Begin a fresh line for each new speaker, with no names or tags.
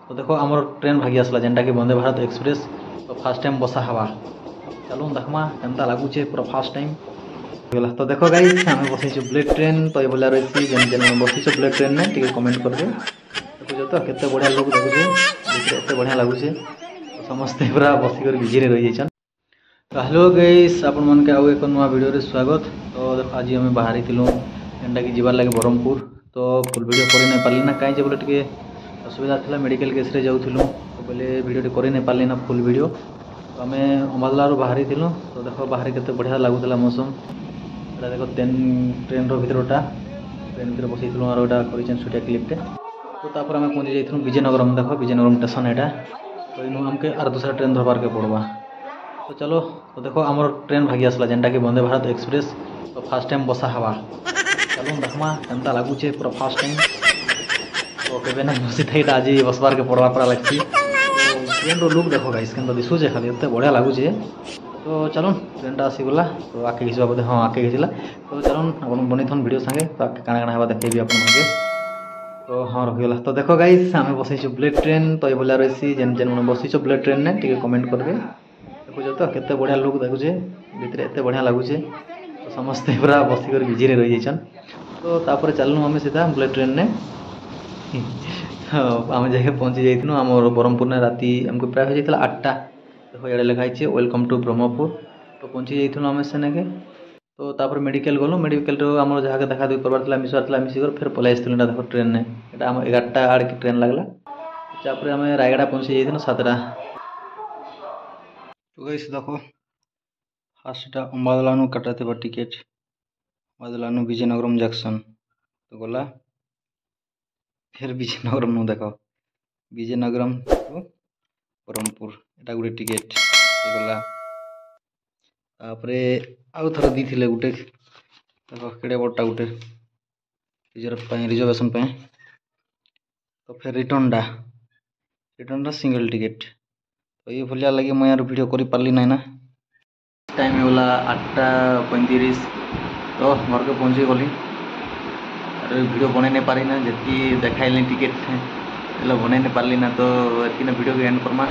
तो देखो आमर ट्रेन भागी आसला जेनटा कि वंदे भारत एक्सप्रेस। तो फास्ट टाइम बसा हवा चलो देखमा केनता लागुचे पूरा फास्ट टाइम गला। तो देखो गाइस आम बसईचु बुलेट ट्रेन। तो ये भलिया रही जेन जेन बसईचु बुलेट ट्रेन ने टिके कमेंट करबे। देखो तो केते बढ़िया लोग देखुचे भितर एते बढ़िया लागुचे। तो समस्ते पूरा बसिकर बिजी रे रही जाइछन। तो हेलो गाइस आपण मन के आउ एक नुआ वीडियो रे स्वागत। तो देखो आज हम बाहरी थिलु जेनटा कि जिबार लागि ब्रह्मपुर। तो फुल वीडियो करि नै पारली ना काई जे बोले टिके असुविधा थिला मेडिकल केस रे जाउथिलु। तो बोले वीडियो टे करि नै पारली ना फुल वीडियो। तो आमे अम्बादलारु बाहरी थिलु। तो देखो बाहर केते बढ़िया लागुतला मौसम। एटा देखो ट्रेन रो भितरटा ट्रेन भितर बसैथिलु और एटा करिछन छुटिया क्लिप टे। तो तापर आमे पहुंची जाइथिलु विजयनगरम। देखो विजयनगरम स्टेशन एटा। तो इनु हमके आर दूसरा ट्रेन धरबार के पड़बा। तो चलो तो देखो आमर ट्रेन भागी आसला जेनटा कि वंदे भारत एक्सप्रेस। तो फास्ट टाइम बसा हवा चलो देखमा केनता लागुचे पूरा फास्ट टाइम। तो केबे ना बसी थाइटा आज बसबार के पड़वा पड़ा लागछि। तो ट्रेन रो लुक देखो गाइस केनता दिसुचे खाली एते बढ़िया लागुचे। तो चलो ट्रेनटा आसी गला। तो आके घिसबा बोधे हाँ आके घिसला। तो चलो अपन बनिथन वीडियो संगे। तो आके काना काना हेबा देखेबी अपन मनके। तो हाँ रहिगला। तो देखो गाइस आमे बसईचु बुलेट ट्रेन। तो ये भलिया रही जेन जेन बसईचु बुलेट ट्रेन ने टिके कमेंट करबे। देखो तो केते बढ़िया लोग देखुचे भितर एते बढ़िया लागुचे। तो समस्ते पूरा बसिकर बिजी रे रही जाइछन। तो तापर चलनु हमें सीधा बुलेट ट्रेन ने। तो आम जाके पहुंची जाइथिनु हमर ब्रह्मपुर ने राती हमको प्राय हो जाइतला 8टा। देखो एडे लिखा है वेलकम टू ब्रह्मपुर। तो पहुंची जाइथिनु हमें सेने के। तो तापर मेडिकल गलो मेडिकल रो हमर जहा के देखा दुई करबार थला मिसवार मिसी कर फिर पলাই आइथिनु। देखो ट्रेन ने एटा हम 11टा आड़ के ट्रेन लागला। तापर हमें रायगड़ा पहुंची जाइथिनु 7टा। तो गाइस देखो फार्स्टटा अम्बादलानु कटाते टिकेट अम्बादलानु विजयनगरम जंक्शन। तो गला फिर विजयनगरम नु देखो Vizianagaram to Brahmapur Etah Gute ticket गला। तापरे आउ थर दीथिले गुटे देखो केडे बडटा गुटे रिजर्वेशन पे। तो फिर रिटर्न सिंगल टिकेट। तो ये भलिया लगे मैं यार वीडियो करि पारली ना टाइम होला 8:35। तो घर के पहुंची गली अरे वीडियो बनै नहीं पारी ना जी देखाइली टिकेट बनै नहीं पारली ना। तो एति वीडियो के एंड करमा।